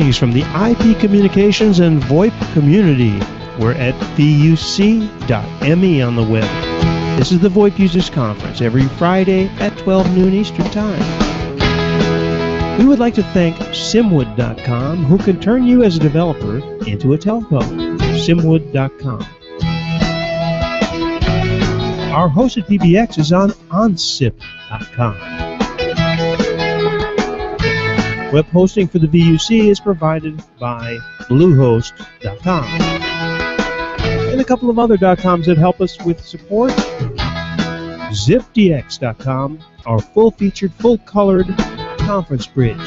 Greetings from the IP communications and VoIP community. We're at vuc.me on the web. This is the VoIP Users Conference every Friday at 12 noon Eastern Time. We would like to thank simwood.com, who can turn you as a developer into a telco. simwood.com. Our host at PBX is on onsip.com. Web hosting for the VUC is provided by bluehost.com. And a couple of other .coms that help us with support. zipdx.com, our full-featured, full-colored conference bridge.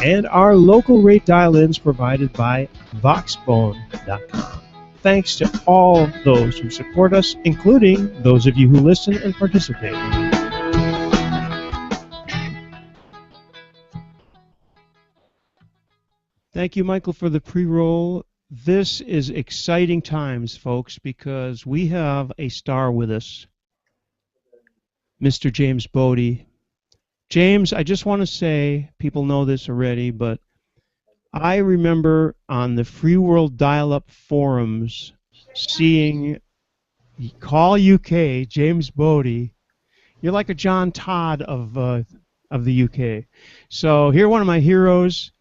And our local rate dial-ins provided by voxbone.com. Thanks to all those who support us, including those of you who listen and participate. Thank you, Michael, for the pre-roll. This is exciting times, folks, because we have a star with us, Mr. James Bodie. James, I just want to say, people know this already, but I remember on the Free World Dial-Up forums seeing Call UK, James Bodie. You're like a John Todd of the UK. So you're one of my heroes.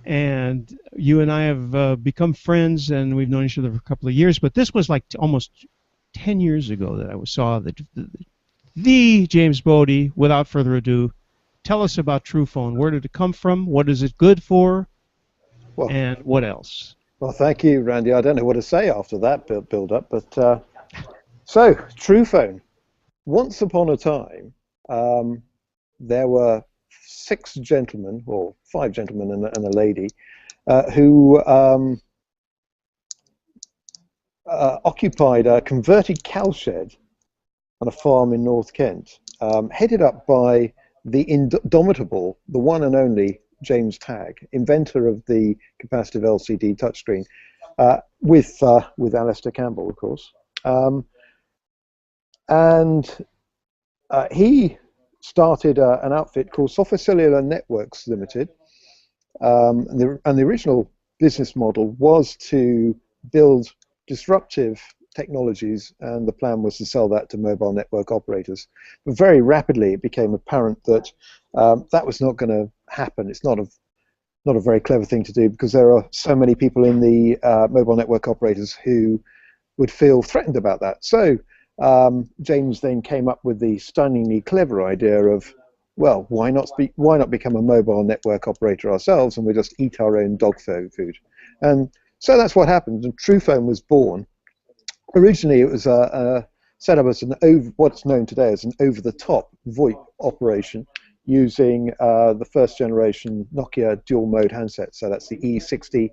And you and I have become friends, and we've known each other for a couple of years. But this was like almost 10 years ago that I saw the James Bodie. Without further ado, tell us about Truphone. Where did it come from? What is it good for? Well, and what else? Well, thank you, Randy. I don't know what to say after that build-up, but so Truphone. Once upon a time, there were 6 gentlemen, or 5 gentlemen and a lady, who occupied a converted cowshed on a farm in North Kent, headed up by the indomitable, the one and only James Tagg, inventor of the capacitive LCD touchscreen, with Alistair Campbell, of course. He started an outfit called Software Cellular Networks Limited, and the original business model was to build disruptive technologies, and the plan was to sell that to mobile network operators. But very rapidly it became apparent that that was not going to happen. It's not a very clever thing to do, because there are so many people in the mobile network operators who would feel threatened about that. So James then came up with the stunningly clever idea of, well, why not become a mobile network operator ourselves, and we just eat our own dog food. And so that's what happened, and Truphone was born. Originally it was set up as what's known today as an over-the-top VoIP operation, using the first generation Nokia dual mode handsets. So that's the E60,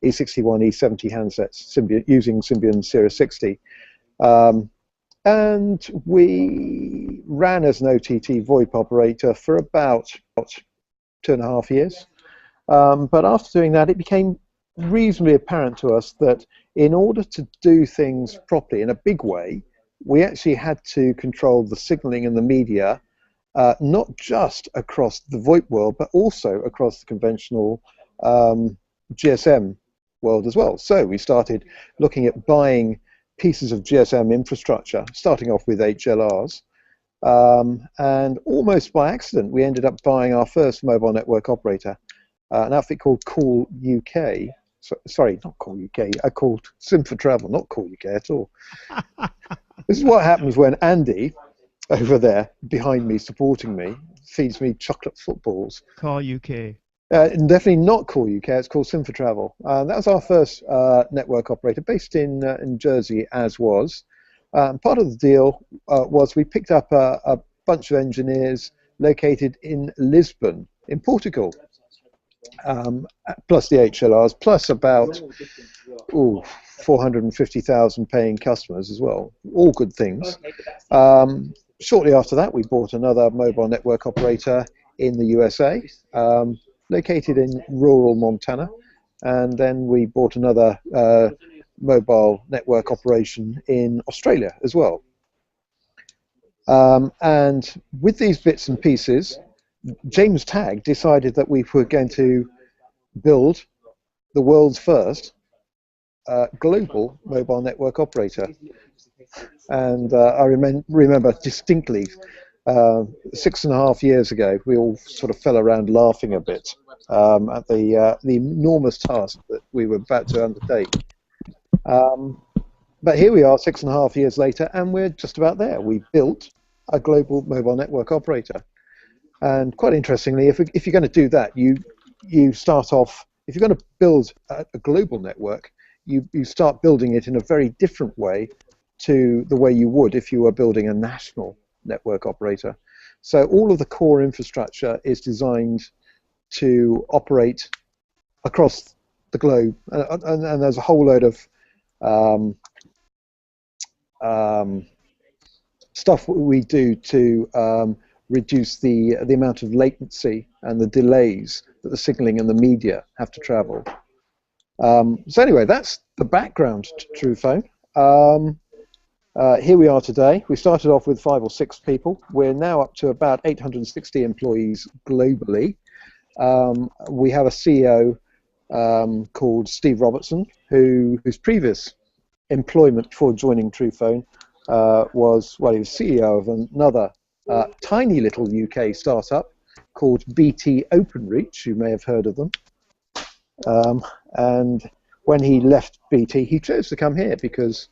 E61, E70 handsets, using Symbian Sirius 60. And we ran as an OTT VoIP operator for about 2.5 years. But after doing that, it became reasonably apparent to us that in order to do things properly in a big way, we actually had to control the signaling and the media, not just across the VoIP world, but also across the conventional GSM world as well. So we started looking at buying pieces of GSM infrastructure, starting off with HLRs, and almost by accident we ended up buying our first mobile network operator, an outfit called Call UK. Sorry, not Call UK, called SIM for Travel, not Call UK at all. This is what happens when Andy, over there behind me supporting me, feeds me chocolate footballs. Call UK. Definitely not Call UK, it's called SIM for Travel. That was our first network operator, based in Jersey, as was. Part of the deal was we picked up a bunch of engineers located in Lisbon, in Portugal, plus the HLRs, plus about 450,000 paying customers as well. All good things. Shortly after that, we bought another mobile network operator in the USA, located in rural Montana, and then we bought another mobile network operation in Australia as well. And with these bits and pieces, James Tagg decided that we were going to build the world's first global mobile network operator. And I remember distinctly 6.5 years ago, we all sort of fell around laughing a bit at the enormous task that we were about to undertake. But here we are 6.5 years later, and we're just about there. We built a global mobile network operator. And quite interestingly, if you're going to do that, you start off, if you're going to build a global network, you start building it in a very different way to the way you would if you were building a national network operator. So all of the core infrastructure is designed to operate across the globe, and there's a whole load of stuff we do to reduce the amount of latency and the delays that the signaling and the media have to travel. So anyway, that's the background to Truphone. Here we are today. We started off with 5 or 6 people. We're now up to about 860 employees globally. We have a CEO called Steve Robertson, whose previous employment before joining Truphone was, well, he was CEO of another tiny little UK startup called BT OpenReach. You may have heard of them. And when he left BT, he chose to come here because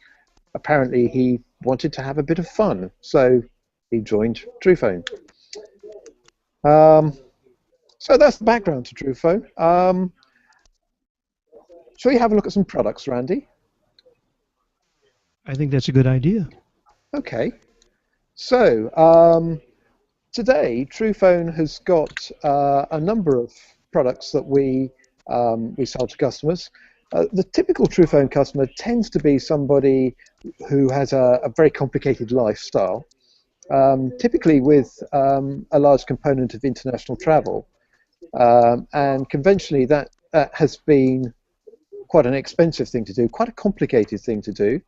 apparently he wanted to have a bit of fun. So he joined Truphone. So that's the background to Truphone. Shall we have a look at some products, Randy? I think that's a good idea. Okay. So today, Truphone has got a number of products that we sell to customers. The typical Truphone customer tends to be somebody who has a very complicated lifestyle, typically with a large component of international travel. And conventionally, that has been quite an expensive thing to do, quite a complicated thing to do.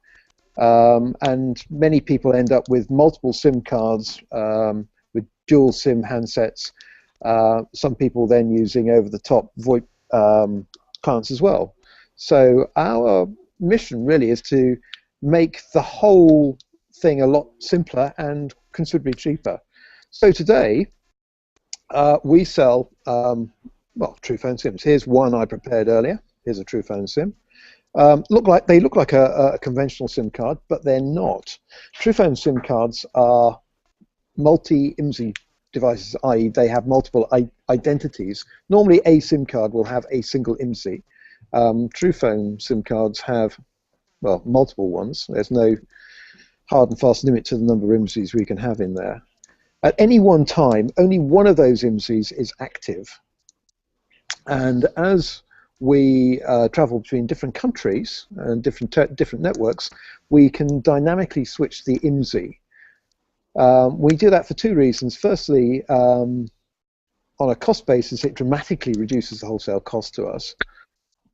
And many people end up with multiple SIM cards, with dual SIM handsets. Some people then using over-the-top VoIP clients as well. So our mission really is to make the whole thing a lot simpler and considerably cheaper. So today we sell well, Truphone SIMs. Here's one I prepared earlier. Here's a Truphone SIM. They look like a conventional SIM card, but they're not. Truphone SIM cards are multi-IMSI devices, i.e. they have multiple identities. Normally a SIM card will have a single IMSI. Truphone SIM cards have, well, multiple ones. There's no hard and fast limit to the number of IMSIs we can have in there. At any one time, only one of those IMSIs is active. And as we travel between different countries and different networks, we can dynamically switch the IMSI. We do that for 2 reasons. Firstly, on a cost basis, it dramatically reduces the wholesale cost to us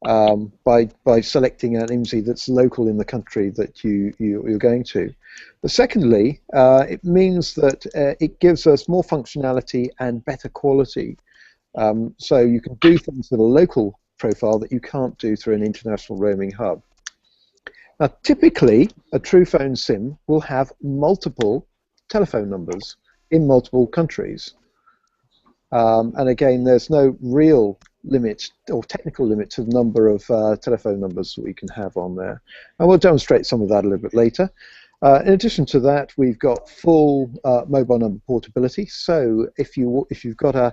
by selecting an IMSI that's local in the country that you're going to. But secondly, it means that it gives us more functionality and better quality. So you can do things with a local profile that you can't do through an international roaming hub. Now, typically, a Truphone SIM will have multiple telephone numbers in multiple countries. And again, there's no real limit or technical limit to the number of telephone numbers that we can have on there. And we'll demonstrate some of that a little bit later. In addition to that, we've got full mobile number portability. So if you've got a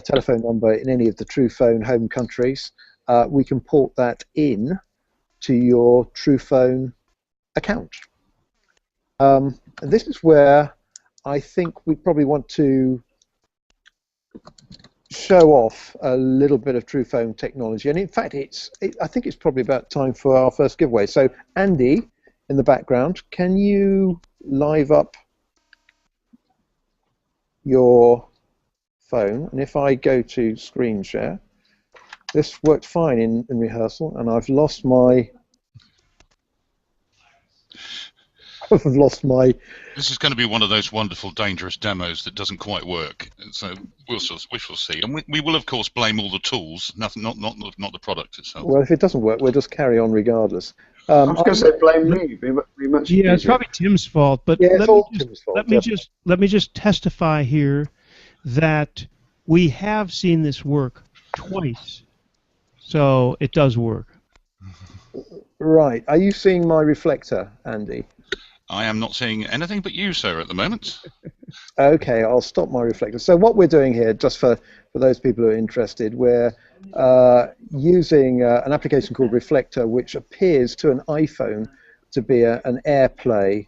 telephone number in any of the Truphone home countries, we can port that in to your Truphone account. And this is where I think we probably want to show off a little bit of Truphone technology. And in fact, I think it's probably about time for our first giveaway. So Andy, in the background, can you live up your phone? And if I go to screen share, this worked fine in rehearsal, and I've lost my I've lost my. This is going to be one of those wonderful, dangerous demos that doesn't quite work. So we shall see, and we will of course blame all the tools, nothing, not the product itself. Well, if it doesn't work, we'll just carry on regardless. I was going to say blame me. Be much Yeah, easier. it's probably Tim's fault. But Yeah, it's all Tim's fault. let me just testify here that we have seen this work twice, so it does work. Right. Are you seeing my reflector, Andy? I am not seeing anything but you, sir, at the moment. Okay, I'll stop my reflector. So what we're doing here, just for those people who are interested, we're using an application called Reflector, which appears to an iPhone to be an AirPlay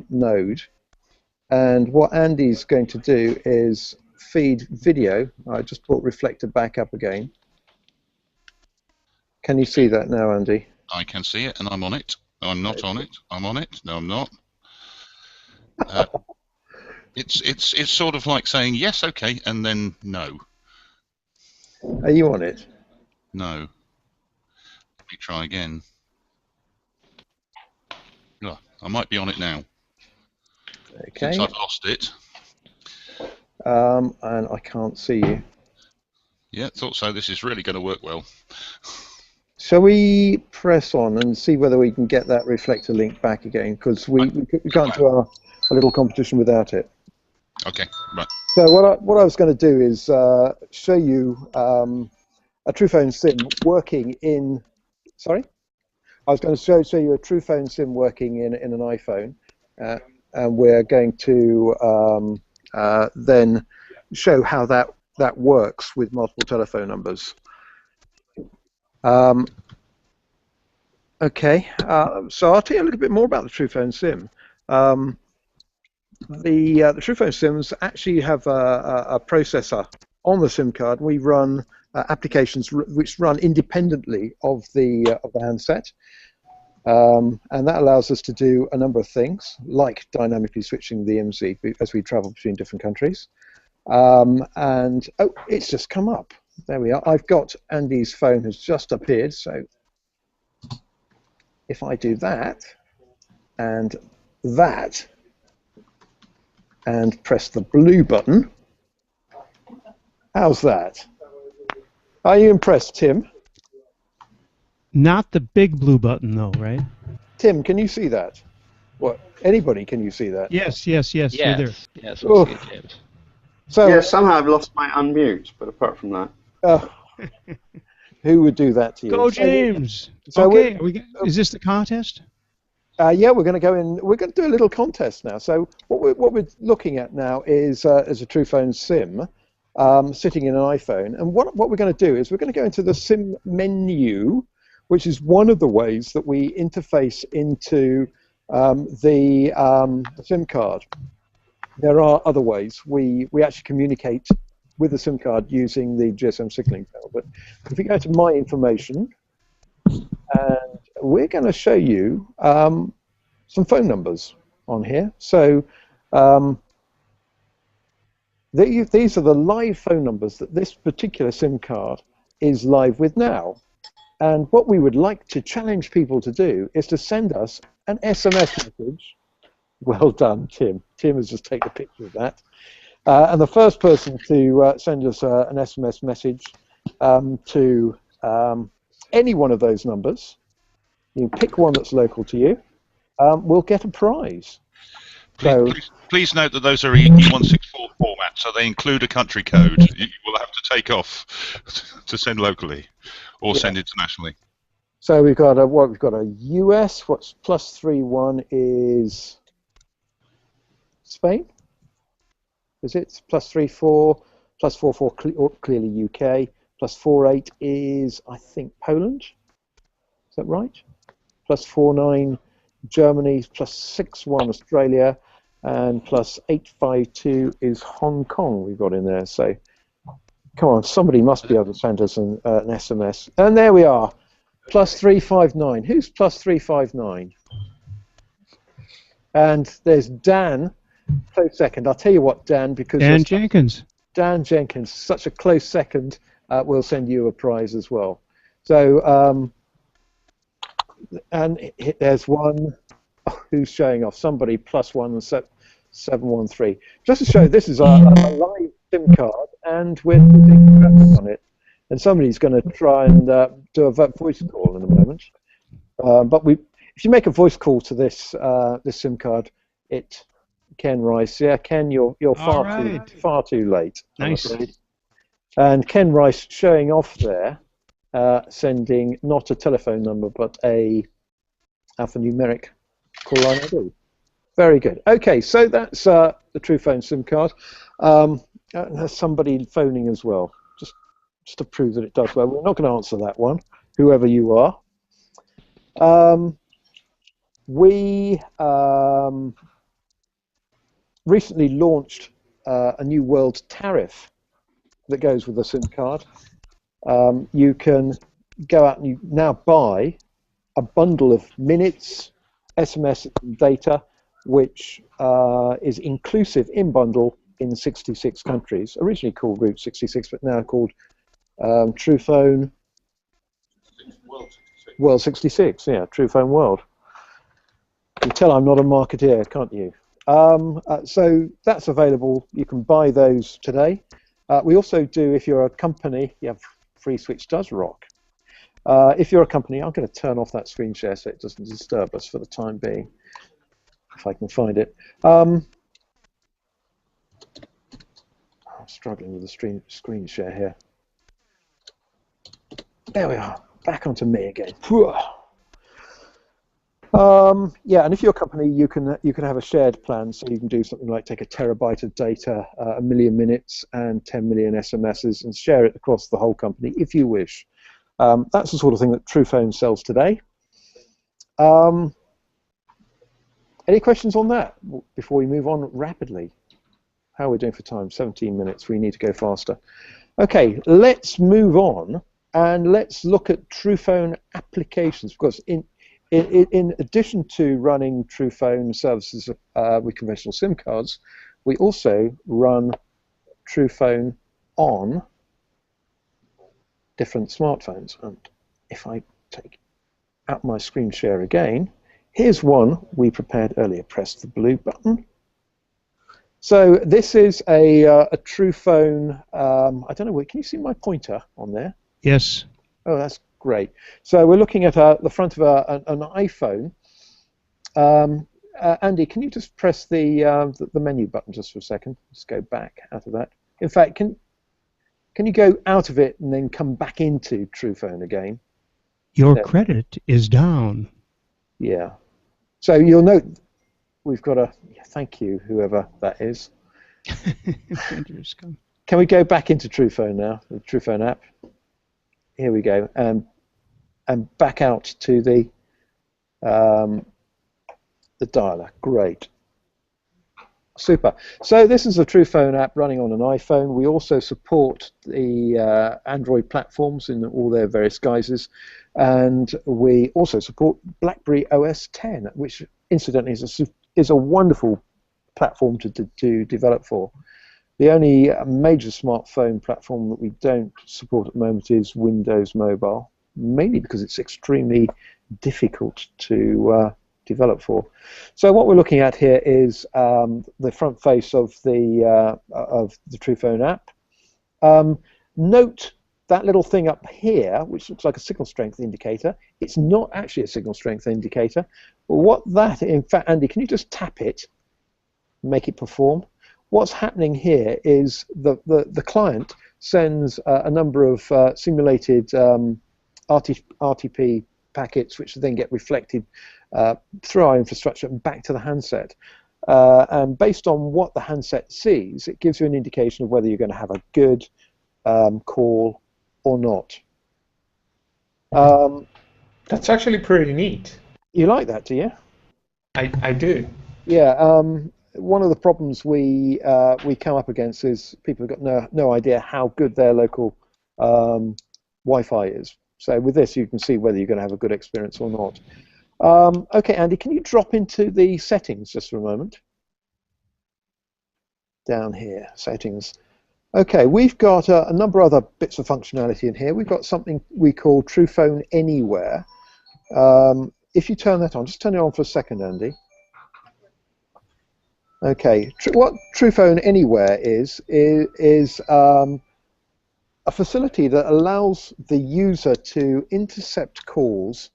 node. And what Andy's going to do is feed video. I just brought Reflector back up again. Can you see that now, Andy? I can see it, and I'm on it. No, I'm not on it. I'm on it. No, I'm not. It's sort of like saying yes, okay, and then no. Are you on it? No. Let me try again. Oh, I might be on it now. Okay. Since I've lost it. And I can't see you. Yeah, thought so. This is really going to work well. Shall we press on and see whether we can get that reflector link back again? Because we can't do our little competition without it. Okay, right. So what I was going to do is show you a Truphone SIM working in. Sorry, I was going to show you a Truphone SIM working in an iPhone, and we're going to then show how that works with multiple telephone numbers. Okay, so I'll tell you a little bit more about the Truphone SIM. The Truphone SIMs actually have a processor on the SIM card. We run applications which run independently of the handset, and that allows us to do a number of things, like dynamically switching the IMSI as we travel between different countries. And oh, it's just come up. There we are. I've got Andy's phone has just appeared. So if I do that and that and press the blue button, how's that? Are you impressed, Tim? Not the big blue button, though, right? Tim, can you see that? What? Anybody, can you see that? Yes, you're there. Yes, I see it, James. So, yeah, somehow I've lost my unmute, but apart from that. who would do that to you? Go, James! So okay, is this the contest? Yeah, we're going to go in. We're going to do a little contest now. So what we're looking at now is a Truphone SIM sitting in an iPhone. And what we're going to do is we're going to go into the SIM menu, which is one of the ways that we interface into the SIM card. There are other ways. We actually communicate with the SIM card using the GSM signaling channel. But if you go to My Information, and we're going to show you some phone numbers on here. So these are the live phone numbers that this particular SIM card is live with now. And what we would like to challenge people to do is to send us an SMS message. Well done, Tim. Tim has just taken a picture of that. And the first person to send us an SMS message to any one of those numbers, you pick one that's local to you, will get a prize. Please note that those are E164 formats, so they include a country code. You will have to take off to send locally or send internationally. So we've got we've got a US. What's +31 is Spain. Is it +34? +44 clearly UK. +48 is I think Poland. Is that right? +49 Germany. +61 Australia. And +852 is Hong Kong we've got in there. So come on, somebody must be able to send us an SMS. And there we are, +359. Who's +359? And there's Dan, close second. I'll tell you what, Dan, because Dan Jenkins. Dan Jenkins, such a close second, we'll send you a prize as well. So, and there's one, who's showing off? Somebody +1 713. Just to show this is a live SIM card, and we're taking traffic on it. And somebody's going to try and do a voice call in a moment. But if you make a voice call to this this SIM card, Ken Rice. Yeah, Ken, you're far too late. Nice. And Ken Rice showing off there, sending not a telephone number but a alphanumeric call line ID. Very good. Okay, so that's the Truphone SIM card. There's somebody phoning as well, just to prove that it does well. We're not going to answer that one, whoever you are. We recently launched a new world tariff that goes with the SIM card. You can go out and you now buy a bundle of minutes, SMS, and data, which is inclusive in bundle in 66 countries, originally called Route 66, but now called Truphone World 66. Yeah, Truphone World. You can tell I'm not a marketeer, can't you? So that's available. You can buy those today. We also do, if you're a company, Free Switch does rock. If you're a company, I'm going to turn off that screen share so it doesn't disturb us for the time being, if I can find it. I'm struggling with the screen share here. There we are. Back onto me again. Yeah, and if you're a company, you can have a shared plan, so you can do something like take 1 terabyte of data, 1 million minutes, and 10 million SMSs, and share it across the whole company if you wish. That's the sort of thing that Truphone sells today. Any questions on that before we move on rapidly? How are we doing for time? 17 minutes. We need to go faster. Okay, let's move on and let's look at Truphone applications, because in addition to running Truphone services with conventional SIM cards, we also run Truphone on different smartphones. And if I take out my screen share again, here's one we prepared earlier. Press the blue button. So this is a Truphone. I don't know. Can you see my pointer on there? Yes. Oh, that's great. So we're looking at the front of an iPhone. Andy, can you just press the menu button just for a second? Just go back out of that. In fact, can you go out of it and then come back into Truphone again? Your credit is down. Yeah. So you'll note we've got a thank you, whoever that is. Can we go back into Truphone now, the Truphone app? Here we go, and back out to the dialer. Great. Super. So this is a Truphone app running on an iPhone. We also support the Android platforms in all their various guises, and we also support BlackBerry OS X, which incidentally is a wonderful platform to develop for. The only major smartphone platform that we don't support at the moment is Windows Mobile, mainly because it's extremely difficult to develop for. So what we're looking at here is the front face of the Truphone app. Note that little thing up here, which looks like a signal strength indicator. It's not actually a signal strength indicator. What that, in fact, Andy, can you just tap it, make it perform? What's happening here is the client sends a number of simulated RTP packets, which then get reflected through our infrastructure and back to the handset. And based on what the handset sees, it gives you an indication of whether you're going to have a good call or not. That's actually pretty neat. You like that, do you? I do. Yeah. One of the problems we come up against is people have got no idea how good their local Wi-Fi is. So with this, you can see whether you're going to have a good experience or not. Okay, Andy, can you drop into the settings just for a moment? Down here, settings. Okay, we've got a number of other bits of functionality in here. We've got something we call Truphone Anywhere. if you turn that on, just turn it on for a second, Andy. Okay, what Truphone Anywhere is a facility that allows the user to intercept calls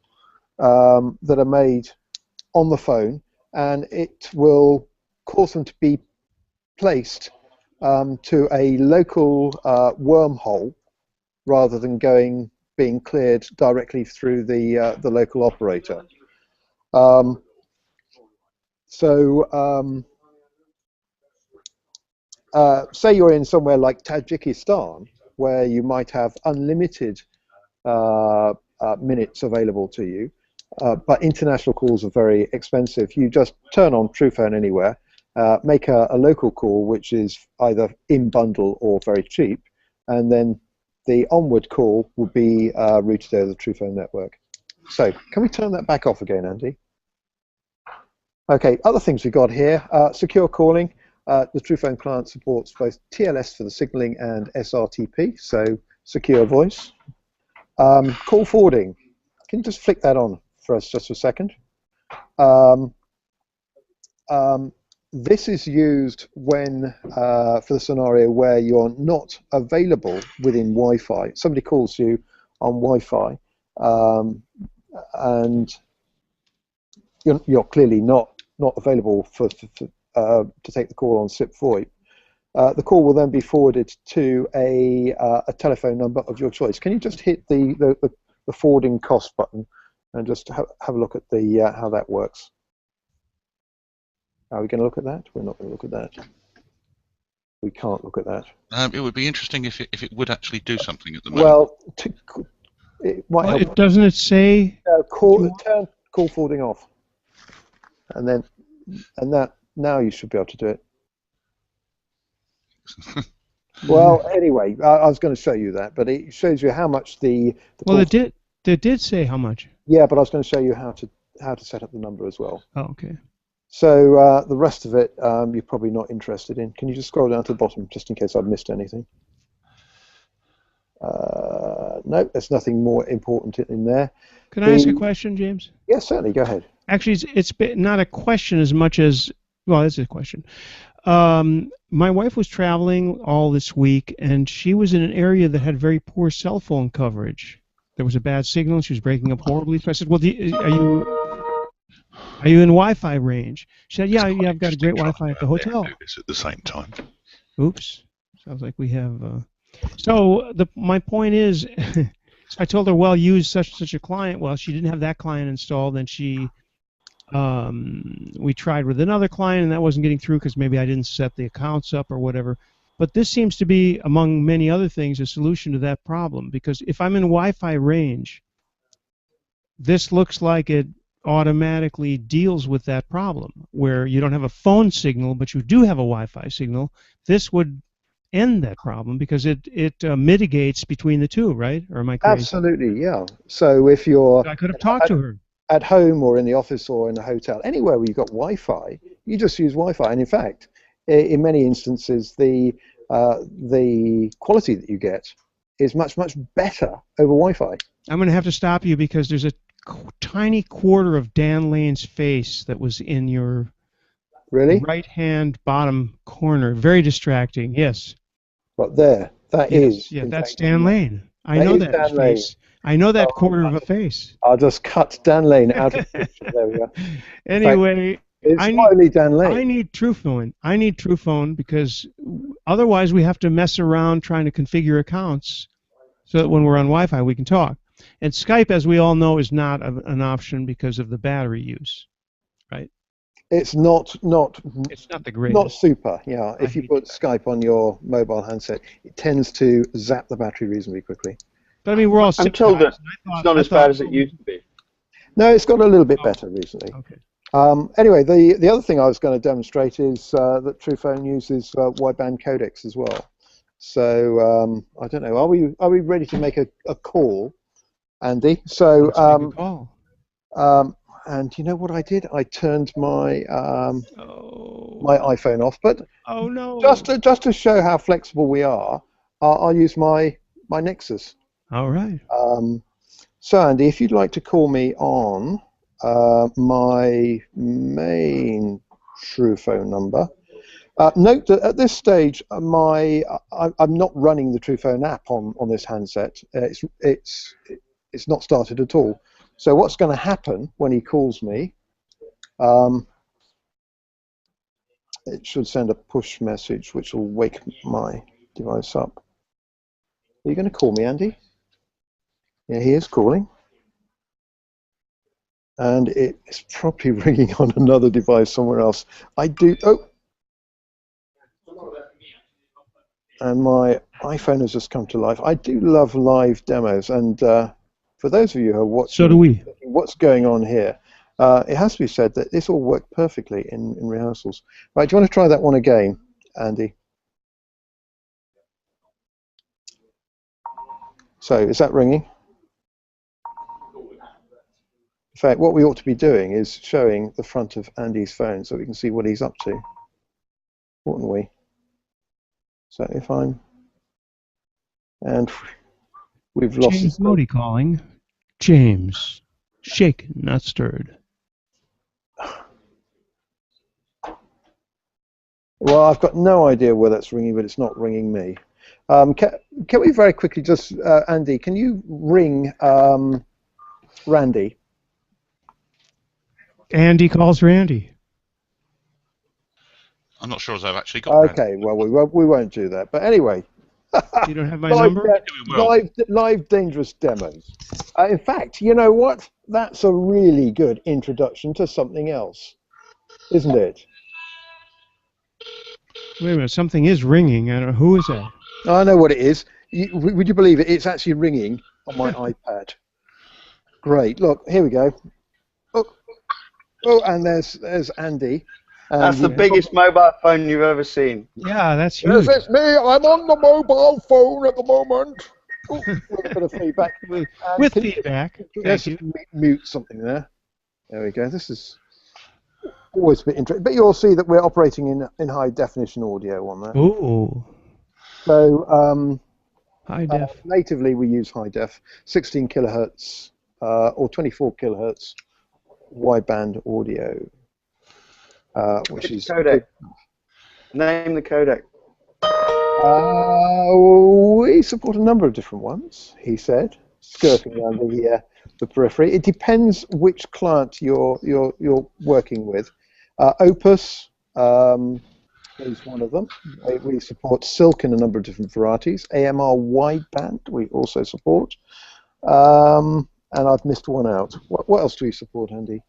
that are made on the phone, and it will cause them to be placed to a local wormhole rather than being cleared directly through the local operator. Say you're in somewhere like Tajikistan, where you might have unlimited minutes available to you, but international calls are very expensive. You just turn on Truphone Anywhere, make a local call, which is either in bundle or very cheap, and then the onward call will be routed over the Truphone network. So, can we turn that back off again, Andy? Okay, other things we've got here, secure calling. The Truphone client supports both TLS for the signaling and SRTP, so secure voice. Call forwarding. Can you just flick that on for us just for a second? This is used when, for the scenario where you're not available within Wi-Fi. Somebody calls you on Wi-Fi, and you're clearly not available to take the call on SIP VoIP. The call will then be forwarded to a telephone number of your choice. Can you just hit the forwarding cost button and just have a look at the how that works? Are we going to look at that? We're not going to look at that. We can't look at that. It would be interesting if it would actually do something at the moment. Well, it might help. Doesn't it say? Turn call forwarding off, and that now you should be able to do it. Well, anyway, I was going to show you that, but it shows you how much the well, it did say how much. Yeah, but I was going to show you how to set up the number as well. Oh, okay. So the rest of it you're probably not interested in. Can you just scroll down to the bottom just in case I've missed anything? No, there's nothing more important in there. Can I ask a question, James? Yes, certainly. Go ahead. Actually, it's not a question as much as, well, it's a question. My wife was traveling all this week, and she was in an area that had very poor cell phone coverage. There was a bad signal. She was breaking up horribly. So I said, well, are you in Wi-Fi range? She said, yeah, I've got a great Wi-Fi at the hotel. At the same time. Oops. Sounds like we have... So my point is, I told her, well, use such a client. Well, she didn't have that client installed, and we tried with another client, and that wasn't getting through because maybe I didn't set the accounts up or whatever. But this seems to be, among many other things, a solution to that problem, because if I'm in Wi-Fi range, this looks like it automatically deals with that problem, where you don't have a phone signal, but you do have a Wi-Fi signal. This would end that problem because it mitigates between the two, right? Or am I crazy? Absolutely, yeah. So if you're... I could have talked to her. At home or in the office or in a hotel, anywhere where you've got Wi-Fi, you just use Wi-Fi. And in fact, in many instances, the quality that you get is much, much better over Wi-Fi. I'm going to have to stop you because there's a tiny quarter of Dan Lane's face that was in your right-hand bottom corner. Very distracting, yes. But there, that is. Yeah, that's Dan Lane. I know that face. I know that quarter of a face. I'll just cut Dan Lane out of the picture. There we go. Anyway, Dan Lane. I need Truphone. I need Truphone because otherwise we have to mess around trying to configure accounts so that when we're on Wi-Fi we can talk. And Skype, as we all know, is not an option because of the battery use, right? It's not the greatest. Not super, yeah. If you put Skype on your mobile handset, it tends to zap the battery reasonably quickly. But I mean, we're all I'm told that it's not as bad as it used to be. No, it's got a little bit better recently. Okay. Anyway, the other thing I was going to demonstrate is that Truphone uses wideband codecs as well. So I don't know. Are we ready to make a call, Andy? So let's make a call. And you know what I did? I turned my my iPhone off. But oh no! Just to show how flexible we are, I'll use my Nexus. All right. So Andy, if you'd like to call me on my main Truphone number. Note that at this stage, I'm not running the Truphone app on this handset. It's not started at all. So what's going to happen when he calls me? It should send a push message, which will wake my device up. Are you going to call me, Andy? Yeah, he is calling. And it's probably ringing on another device somewhere else. I do. Oh. And my iPhone has just come to life. I do love live demos, and for those of you who are watching, so do we. What's going on here? It has to be said that this all worked perfectly in rehearsals. Right, do you want to try that one again, Andy? So, is that ringing? In fact, what we ought to be doing is showing the front of Andy's phone so we can see what he's up to, oughtn't we? So if I'm, and we've lost. James Bodie calling. James, shaken, not stirred. Well, I've got no idea where that's ringing, but it's not ringing me. Can we very quickly just, Andy, can you ring Randy? Andy calls Randy. I'm not sure as I've actually got Okay, well, we won't do that. But anyway. You don't have my number? Live dangerous demos. In fact, you know what? That's a really good introduction to something else, isn't it? Wait a minute, something is ringing. I don't know. Who is that? I know what it is. Would you believe it? It's actually ringing on my iPad. Great. Look, here we go. Oh, and there's Andy. That's the biggest mobile phone you've ever seen. Yeah, that's huge. Yes, it's me. I'm on the mobile phone at the moment. Oh, a bit of feedback. With feedback. Let's mute something there. There we go. This is always a bit interesting. But you'll see that we're operating in high definition audio on that. Ooh. So High def. natively we use high def, 16 kilohertz or 24 kilohertz wideband audio. Which is codec. Name the codec. We support a number of different ones, he said, skirting around the periphery. It depends which client you're working with. Opus is one of them. We support Silk in a number of different varieties. AMR wideband we also support. And I've missed one out. What else do we support, Andy?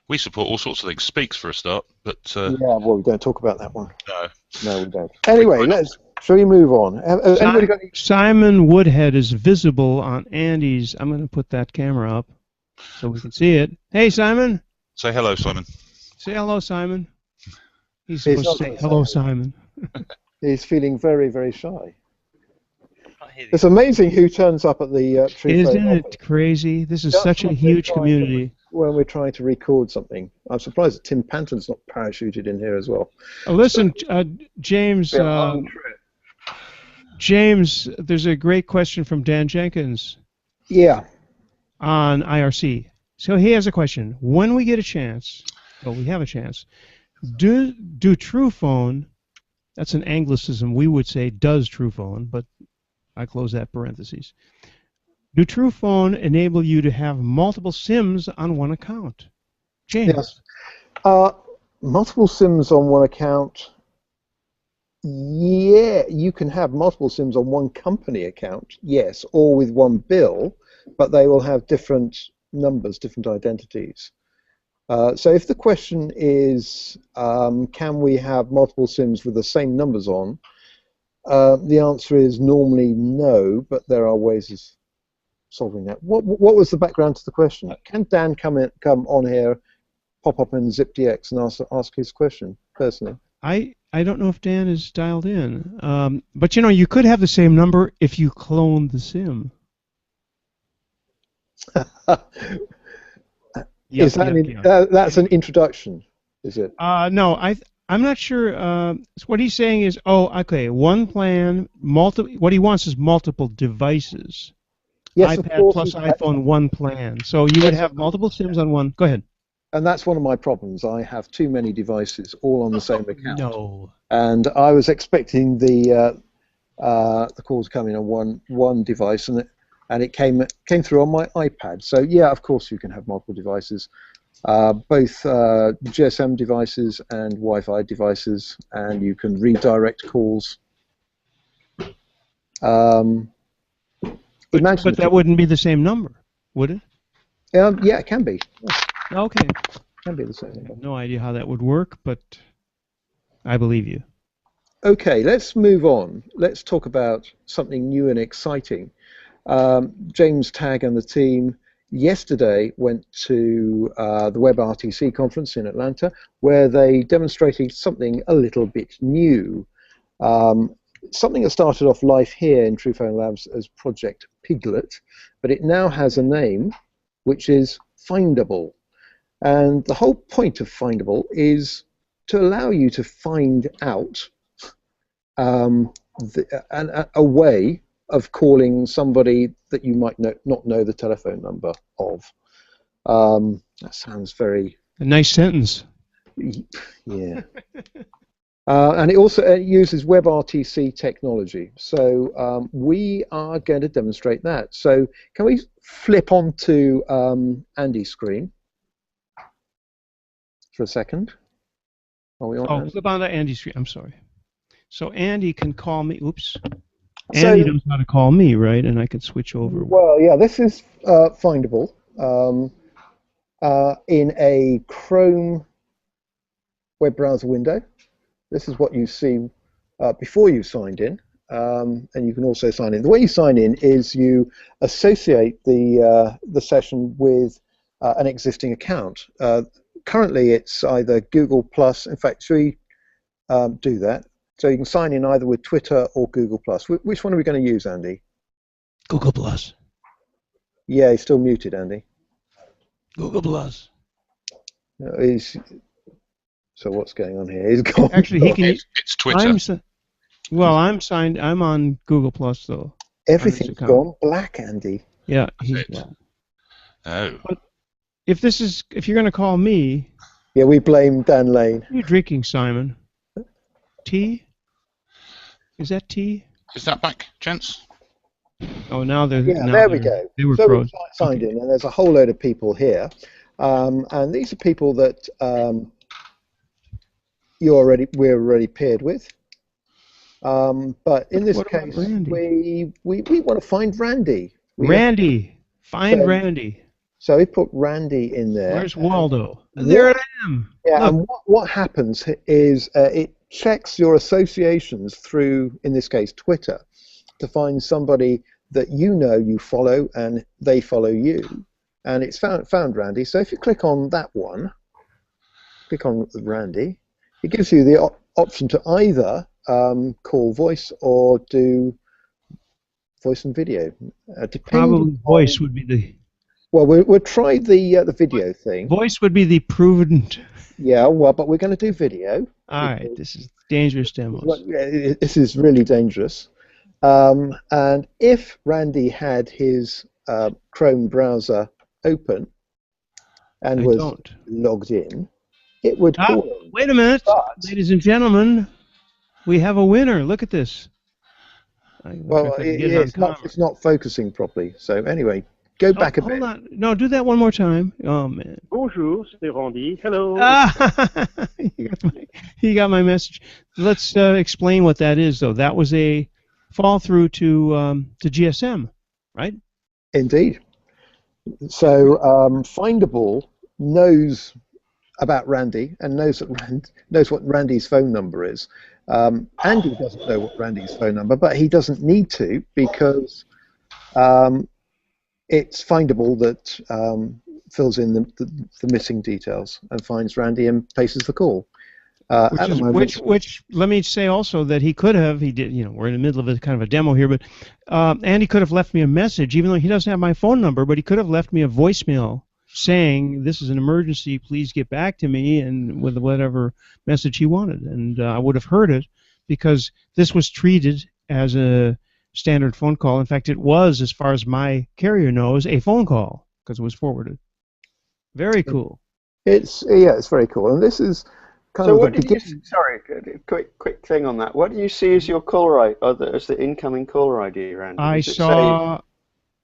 We support all sorts of things. Speaks for a start, but yeah, well, we don't talk about that one. No, we don't. Anyway, shall we move on? Anybody got any... Simon Woodhead is visible on Andy's. I'm going to put that camera up so we can see it. Hey, Simon. Say hello, Simon. Say hello, Simon. He's supposed to say hello, Simon. He's feeling very, very shy. It's amazing who turns up at the Truphone. Isn't it crazy? This is such a huge community. When we're trying to record something, I'm surprised that Tim Panton's not parachuted in here as well. Listen, James. James, there's a great question from Dan Jenkins. Yeah. On IRC. So he has a question. When we get a chance, well, we have a chance. Do Truphone? That's an Anglicism. We would say does Truphone, but I close that parentheses. Do Truphone enable you to have multiple SIMs on one account? James. Yes. Multiple SIMs on one account. Yeah, you can have multiple SIMs on one company account, yes, or with one bill, but they will have different numbers, different identities. So if the question is, can we have multiple SIMs with the same numbers on, the answer is normally no, but there are ways of solving that. What was the background to the question? Can Dan come on here, pop up in ZipDX and ask his question personally? I don't know if Dan is dialed in, but you know, you could have the same number if you clone the SIM. That's an introduction, is it? No, I'm not sure. What he's saying is, okay, one plan, what he wants is multiple devices. Yes, iPad plus iPhone, one plan. So you would have multiple SIMs on one. Go ahead. And that's one of my problems. I have too many devices all on the same account. No. And I was expecting the calls coming on one device, and it came through on my iPad. So yeah, of course you can have multiple devices, both GSM devices and Wi-Fi devices, and you can redirect calls. But that wouldn't be the same number, would it? Yeah, it can be. Yes. Okay. Can be the same number. No idea how that would work, but I believe you. Okay, let's move on. Let's talk about something new and exciting. James Tagg and the team yesterday went to the WebRTC conference in Atlanta, where they demonstrated something a little bit new. Something that started off life here in Truphone Labs as Project Piglet, but it now has a name, which is Findable. And the whole point of Findable is to allow you to find out a way of calling somebody that you might not know the telephone number of. That sounds very... A nice sentence. Yeah. And it also uses WebRTC technology. So we are going to demonstrate that. So can we flip on to Andy's screen for a second? Are we on? Flip on to Andy's screen. I'm sorry. So Andy can call me. Oops. Andy knows how to call me, right? And I can switch over. Well, yeah, this is Findable in a Chrome web browser window. This is what you see before you signed in, and you can also sign in. The way you sign in is you associate the session with an existing account. Currently, it's either Google+. In fact, should we do that? So you can sign in either with Twitter or Google+. Which one are we going to use, Andy? Google+. Yeah, he's still muted, Andy. Google+. So what's going on here? He's gone. Actually, he can. It's Twitter. I'm signed. I'm on Google+ though. Everything's gone black, Andy. Yeah. Oh. But if you're going to call me. Yeah, we blame Dan Lane. What are you drinking, Simon? Tea? Is that tea? Is that back, gents? Oh, now they're. Yeah, there we go. They were so frozen. We signed in, and there's a whole load of people here, and these are people that we're already paired with. But in this case, we want to find Randy. Find Randy. So we put Randy in there. Where's Waldo? There I am. Yeah, look. And what happens is it checks your associations through, in this case, Twitter, to find somebody that you follow and they follow you. And it's found Randy. So if you click on that one, click on Randy, it gives you the option to either call voice or do voice and video. Probably voice would be the... Well, we'll try the video thing. Voice would be the prudent. Yeah, well, but we're going to do video. All right, this is dangerous demos. This is really dangerous. And if Randy had his Chrome browser open and was logged in, it would call him. Wait a minute, ladies and gentlemen, we have a winner. Look at this. Well, it's not focusing properly. So anyway. Go back a bit. Hold on. No, do that one more time. Oh, man. Bonjour, c'est Randy. Hello. He got my message. Let's explain what that is, though. That was a fall through to GSM, right? Indeed. So Findable knows about Randy and knows what Randy's phone number is. Andy doesn't know what Randy's phone number, but he doesn't need to because it's Findable that fills in the missing details and finds Randy and places the call. Which let me say also that he could have, we're in the middle of a kind of a demo here, but Andy could have left me a message, even though he doesn't have my phone number, but he could have left me a voicemail saying, this is an emergency, please get back to me, and with whatever message he wanted. And I would have heard it because this was treated as a standard phone call. In fact, it was, as far as my carrier knows, a phone call because it was forwarded. Very cool. It's very cool, and this is kind So of the what did you? beginning. Sorry, quick thing on that. What do you see as your caller ID, or as the incoming caller ID, Randy? I Does it say saw.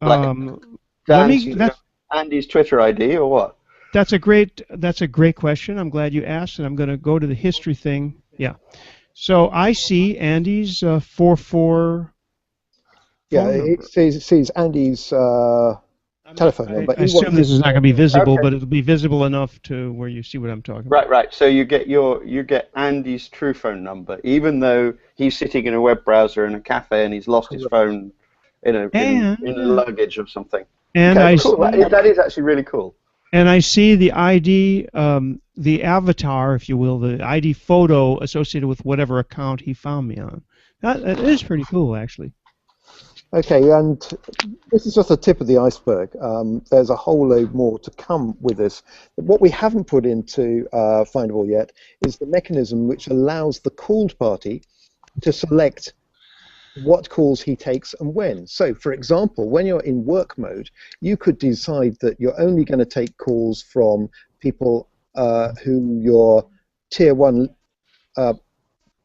like Let Dan's me. Andy's Twitter ID or what? That's a great question. I'm glad you asked, and I'm going to go to the history thing. Yeah. So I see Andy's 44 Yeah, phone it number. sees Andy's telephone number. I He assume wants this it. is not going to be visible, Okay. but it'll be visible enough to where you see what I'm talking about. Right. So you get Andy's Truphone number, even though he's sitting in a web browser in a cafe and he's lost his phone in And luggage or something. and Okay, I cool. see That is actually really cool. the ID, the avatar, if you will, the ID photo associated with whatever account he found me on. That is pretty cool, actually. Okay, and this is just the tip of the iceberg. There's a whole load more to come with this. But what we haven't put into Findable yet is the mechanism which allows the called party to select what calls he takes and when. So, for example, when you're in work mode, you could decide that you're only going to take calls from people who you're tier 1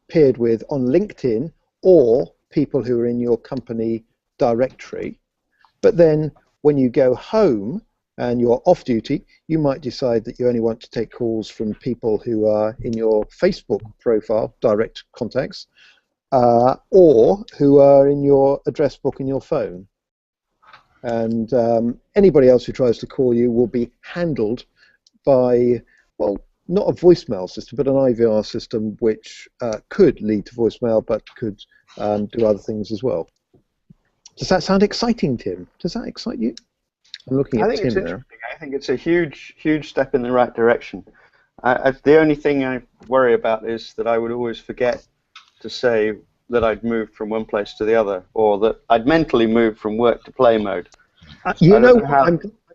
paired with on LinkedIn, or people who are in your company directory. But then when you go home and you're off duty, you might decide that you only want to take calls from people who are in your Facebook profile, direct contacts, or who are in your address book in your phone. And anybody else who tries to call you will be handled by, well, not a voicemail system, but an IVR system, which could lead to voicemail, but could do other things as well. Does that sound exciting, Tim? Does that excite you? I'm looking at Tim now. I think it's a huge step in the right direction. The only thing I worry about is that I would always forget to say that I'd moved from one place to the other, or that I'd mentally moved from work to play mode.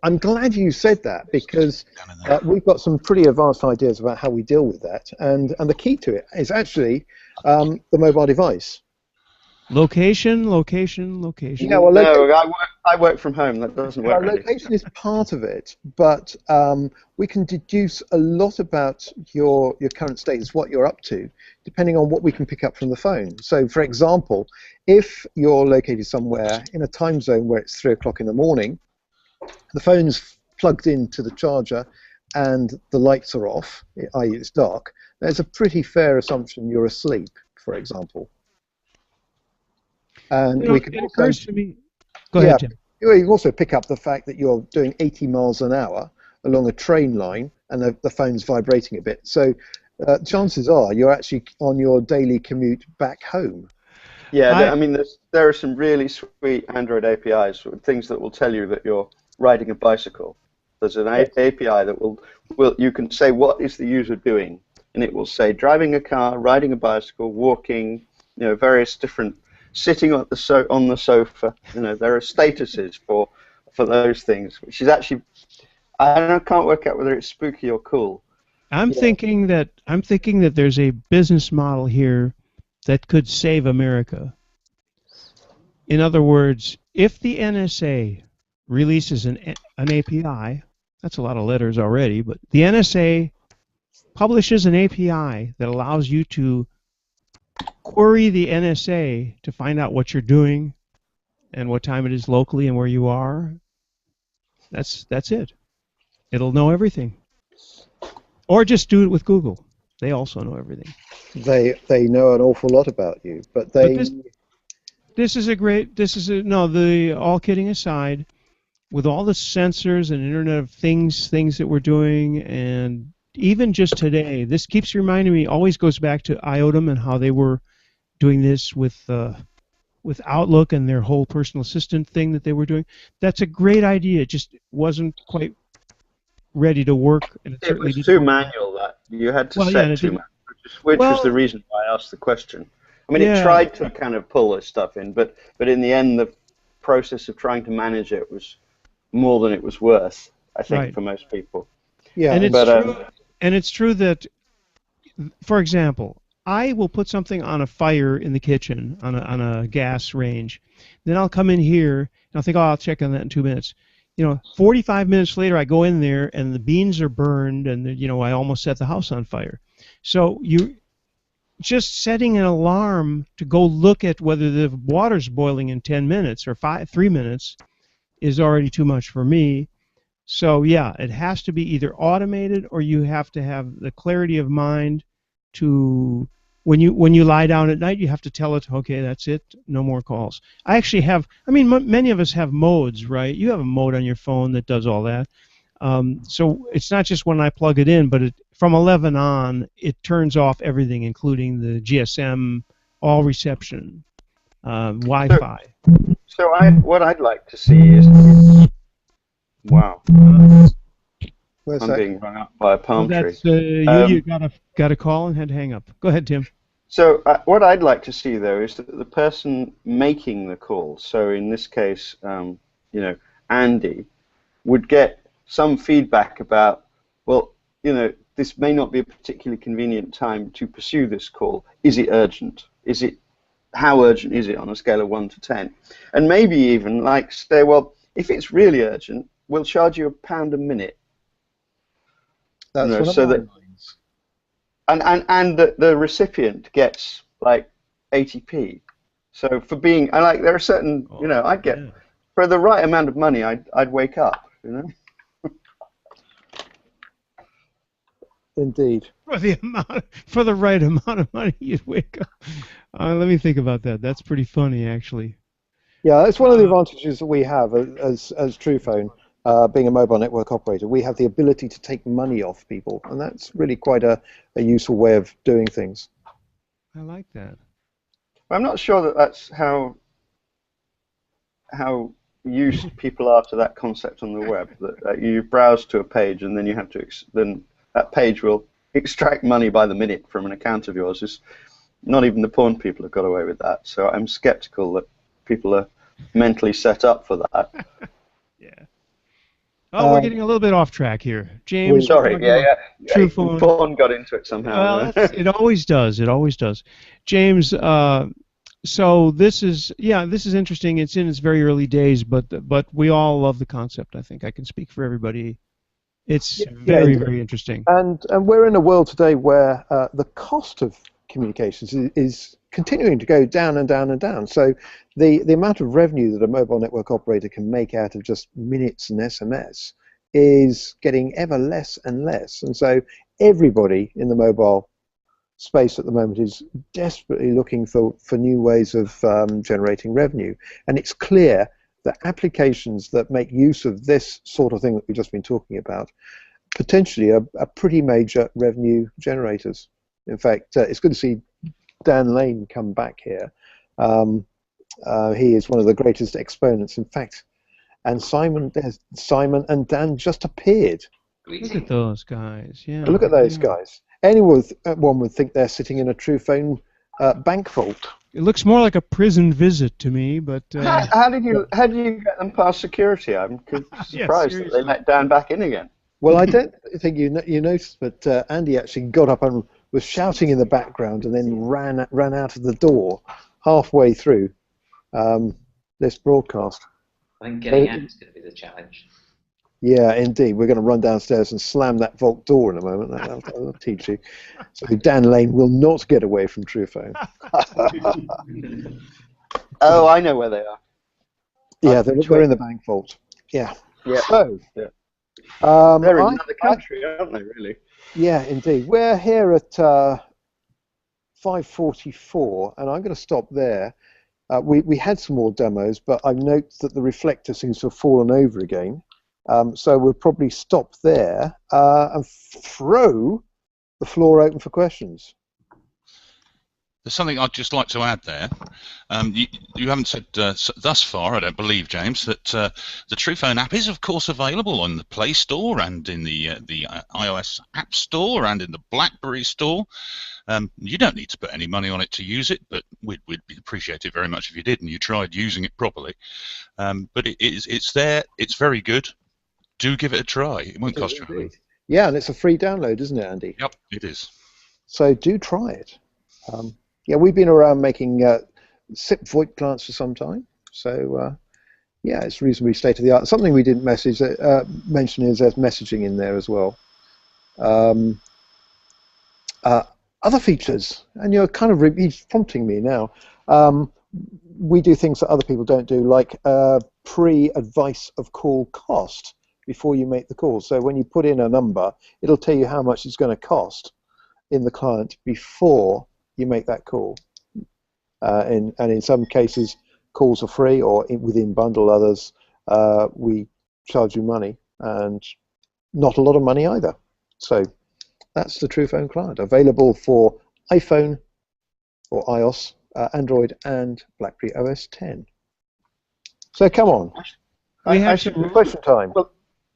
I'm glad you said that, because we've got some pretty advanced ideas about how we deal with that, and the key to it is actually the mobile device. Location. Yeah, well, no, I work from home. That doesn't work. Location is part of it, but we can deduce a lot about your current status, what you're up to, depending on what we can pick up from the phone. So, for example, if you're located somewhere in a time zone where it's 3 o'clock in the morning, the phone's plugged into the charger and the lights are off, i.e. it's dark, there's a pretty fair assumption you're asleep, for example. And we can it also, occurs to me. Go ahead, Tim. you can also pick up the fact that you're doing 80 miles an hour along a train line and the phone's vibrating a bit. So chances are you're actually on your daily commute back home. Yeah, I mean, there are some really sweet Android APIs, things that will tell you that you're riding a bicycle. There's an API that will you can say what is the user doing, and it will say driving a car, riding a bicycle, walking, various different, sitting on the sofa. There are statuses for those things, which is actually, I can't work out whether it's spooky or cool. I'm thinking that there's a business model here that could save America. In other words, if the NSA releases an API, that's a lot of letters already, but the NSA publishes an API that allows you to query the NSA to find out what you're doing and what time it is locally and where you are. That's it. It'll know everything. Or just do it with Google. They also know everything. They know an awful lot about you, but they. All kidding aside, with all the sensors and Internet of Things that we're doing, and even just today, this keeps reminding me, always goes back to IOTM and how they were doing this with Outlook and their whole personal assistant thing that they were doing. That's a great idea. It just wasn't quite ready to work. And it was too manual. That you had to set too much, which was the reason why I asked the question. I mean, it tried to kind of pull this stuff in, but in the end, the process of trying to manage it was more than it was worth, I think, for most people. Yeah, and it's true that, for example, I will put something on a fire in the kitchen on a gas range. Then I'll come in here and I'll think, oh, I'll check on that in 2 minutes. 45 minutes later, I go in there and the beans are burned, and I almost set the house on fire. So you just setting an alarm to go look at whether the water's boiling in 10 minutes or 3 minutes is already too much for me. So yeah, it has to be either automated, or you have to have the clarity of mind to when you lie down at night, you have to tell it, okay, that's it, no more calls. I actually have, many of us have modes, right? You have a mode on your phone that does all that. So it's not just when I plug it in, but from 11 on, it turns off everything, including the GSM, all reception, Wi-Fi. So what I'd like to see is, wow, Where's I'm that? being rung up by a palm tree. You got a call and had to hang up. Go ahead, Tim. So what I'd like to see, though, is that the person making the call, so in this case, Andy, would get some feedback about, well, this may not be a particularly convenient time to pursue this call. Is it urgent? How urgent is it on a scale of 1 to 10? And maybe even say, well, if it's really urgent, we'll charge you £1 a minute. That's one of so mine. And the recipient gets 80p. So for being, there are certain, I'd get, for the right amount of money, I'd wake up, Indeed. For the right amount of money, you'd wake up. Let me think about that. That's pretty funny, actually. Yeah, that's one of the advantages that we have as Truphone, being a mobile network operator. We have the ability to take money off people, and that's really quite a useful way of doing things. I like that. I'm not sure that that's how used people are to that concept on the web. That you browse to a page and then you have to then that page will extract money by the minute from an account of yours. Is not even the porn people have got away with that. So I'm skeptical that people are mentally set up for that. Yeah. Oh, we're getting a little bit off track here, James. Sorry, Truphone. Porn got into it somehow. Well, it always does. It always does. James. So this is interesting. It's in its very early days, but we all love the concept. I think I can speak for everybody. It's very interesting. And we're in a world today where the cost of communications is continuing to go down and down and down. So the amount of revenue that a mobile network operator can make out of just minutes and SMS is getting ever less and less. And so everybody in the mobile space at the moment is desperately looking for new ways of generating revenue. And it's clear that applications that make use of this sort of thing that we've just been talking about potentially are pretty major revenue generators. In fact, it's good to see Dan Lane come back here. He is one of the greatest exponents, in fact. And Simon and Dan just appeared. Look at those guys. Yeah. Look at those guys. One would think they're sitting in a Truphone bank vault. It looks more like a prison visit to me, but how did you get them past security? I'm surprised that they let Dan back in again. Well, I don't think you noticed, but Andy actually got up and was shouting in the background, and then ran out of the door halfway through this broadcast. I think getting out is going to be the challenge. Yeah, indeed. We're going to run downstairs and slam that vault door in a moment. That'll teach you. So Dan Lane will not get away from Truphone. Oh, I know where they are. Yeah, they're in the bank vault. Yeah. Yeah. So, they're in another country, aren't they, really? Yeah, indeed. We're here at 5:44, and I'm going to stop there. We had some more demos, but I note that the reflector seems to have fallen over again. So we'll probably stop there and throw the floor open for questions. There's something I'd just like to add there. You haven't said thus far, I don't believe, James, that the Truphone app is, of course, available on the Play Store and in the iOS App Store and in the BlackBerry Store. You don't need to put any money on it to use it, but we'd appreciate it very much if you did and you tried using it properly. But it's there. It's very good. Do give it a try. It won't cost you anything. Yeah, and it's a free download, isn't it, Andy? Yep, it is. So do try it. Yeah, we've been around making SIP VoIP clients for some time. So yeah, it's reasonably state of the art. Something we didn't mention is there's messaging in there as well. Other features, and you're kind of he's prompting me now. We do things that other people don't do, like pre-advice of call cost before you make the call. So when you put in a number, it'll tell you how much it's going to cost in the client before you make that call. And in some cases, calls are free, or within bundle. Others, we charge you money, and not a lot of money either. So that's the Truphone client, available for iPhone or iOS, Android, and BlackBerry OS 10. So come on, question time. Well,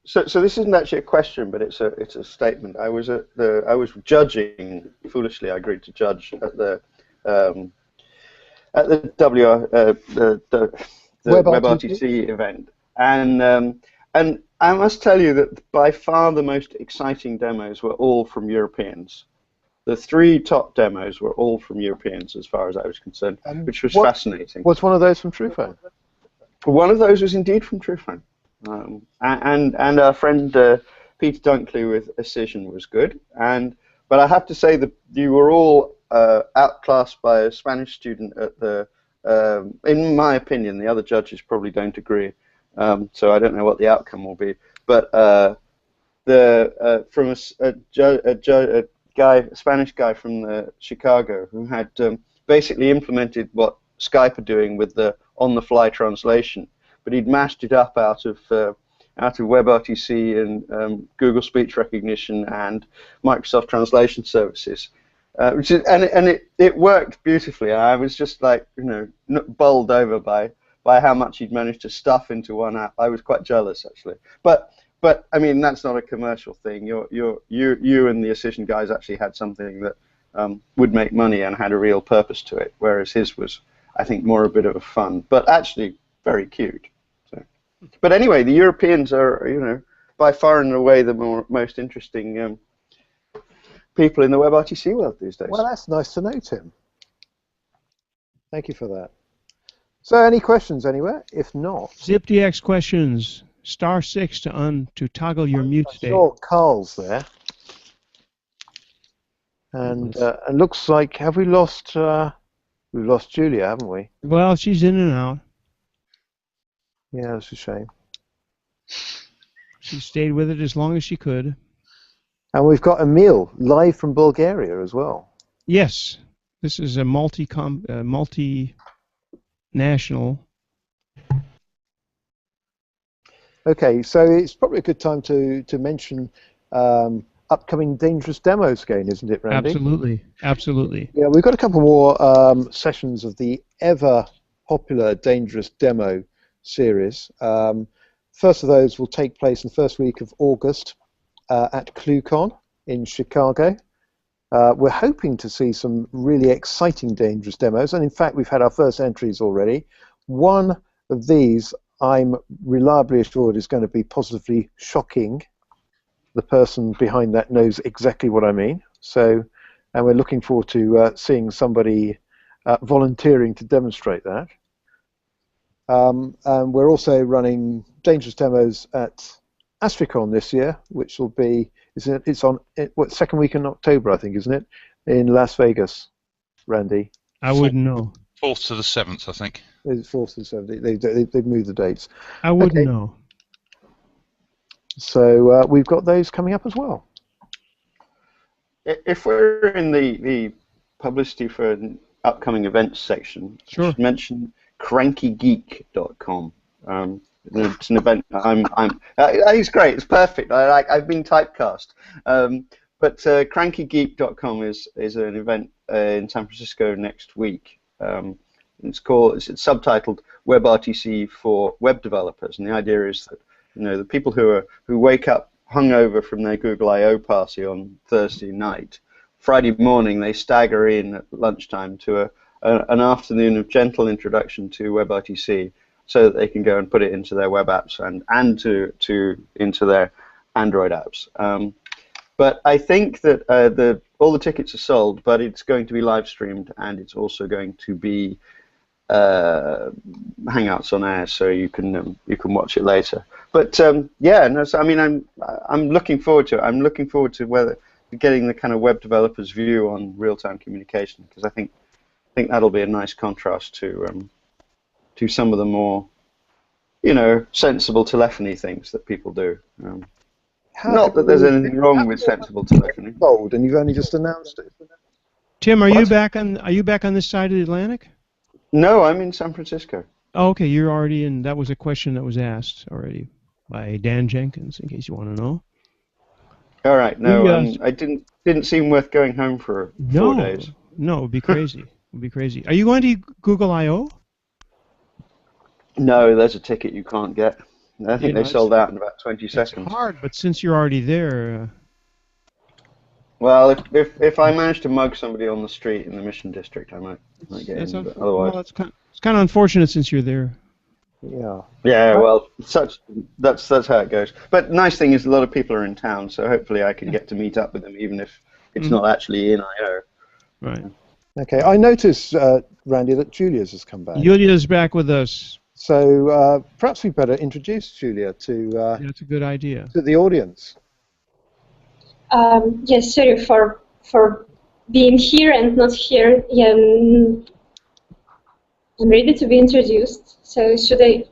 so this isn't actually a question, but it's a statement. I was judging foolishly. I agreed to judge at the WebRTC event, and I must tell you that by far the most exciting demos were all from Europeans. The 3 top demos were all from Europeans, as far as I was concerned, which was fascinating. Was one of those from Truphone? One of those was indeed from Truphone, and our friend Peter Dunkley with Acision was good. But I have to say that you were all outclassed by a Spanish student at the. In my opinion, the other judges probably don't agree. So I don't know what the outcome will be. But from a Spanish guy from Chicago, who had basically implemented what Skype are doing with the on-the-fly translation, but he'd mashed it up out of WebRTC and Google Speech Recognition and Microsoft Translation Services, it worked beautifully. I was just like, bowled over by how much he'd managed to stuff into one app. I was quite jealous, actually. But I mean, that's not a commercial thing. You and the Acision guys actually had something that would make money and had a real purpose to it, whereas his was, I think, more a bit of a fun, but actually very cute. So. But anyway, the Europeans are, by far and away the most interesting people in the WebRTC world these days. Well, that's nice to know, Tim. Thank you for that. So, any questions anywhere? If not, ZipDX questions. *6 to toggle your mute state. Sure, Carl's there. And it looks like, have we lost? We've lost Julia, haven't we? Well, she's in and out. Yeah, that's a shame. She stayed with it as long as she could. And we've got Emil live from Bulgaria as well. Yes, this is a multinational. Okay, so it's probably a good time to mention upcoming dangerous demos again, isn't it, Randy? Absolutely, absolutely. Yeah, we've got a couple more sessions of the ever popular dangerous demo series. First of those will take place in the first week of August at ClueCon in Chicago. We're hoping to see some really exciting dangerous demos, and in fact we've had our first entries already. One of these, I'm reliably assured, is going to be positively shocking. The person behind that knows exactly what I mean. So, and we're looking forward to seeing somebody volunteering to demonstrate that. And we're also running dangerous demos at Astricon this year, which will be, it's on second week in October, I think, isn't it, in Las Vegas, Randy? I wouldn't know. 4th to the 7th, I think. It's 4th to the 7th. They've moved the dates. I wouldn't know. So we've got those coming up as well. If we're in the publicity for upcoming events section, sure. I should mention crankygeek.com. It's an event. It's great. It's perfect. I've been typecast. But crankygeek.com is an event in San Francisco next week. It's subtitled WebRTC for Web Developers, and the idea is that the people who wake up hungover from their Google I/O party on Thursday night, Friday morning they stagger in at lunchtime to an afternoon of gentle introduction to WebRTC, so that they can go and put it into their web apps and into their Android apps. But I think that all the tickets are sold, but it's going to be live streamed, and it's also going to be Hangouts on air, so you can watch it later. But yeah, no, so, I mean, I'm looking forward to it. I'm looking forward to getting the kind of web developer's view on real-time communication, because I think that'll be a nice contrast to some of the more, sensible telephony things that people do. Not that there's anything wrong with sensible telephony. Sold, and you've only just announced it. Tim, are you back on this side of the Atlantic? No, I'm in San Francisco. Oh, okay, you're already in. That was a question that was asked already by Dan Jenkins, in case you want to know. All right, no, I didn't seem worth going home for 4 days. No, it would be crazy. It would be crazy. Are you going to Google I/O? No, there's a ticket you can't get. I think they sold out in about 20 seconds. It's hard, but since you're already there. Well, if I manage to mug somebody on the street in the Mission District, I might get in. But otherwise, well, it's kind of unfortunate since you're there. Yeah. Yeah, well, that's how it goes. But nice thing is a lot of people are in town, so hopefully I can get to meet up with them, even if it's not actually in I/O. Right. Okay, I noticed, Randy, that Julia's has come back. Julia's back with us. So perhaps we better introduce Julia to. That's a good idea. To the audience. Yes, sorry for being here and not here. Yeah, I'm ready to be introduced. So should I?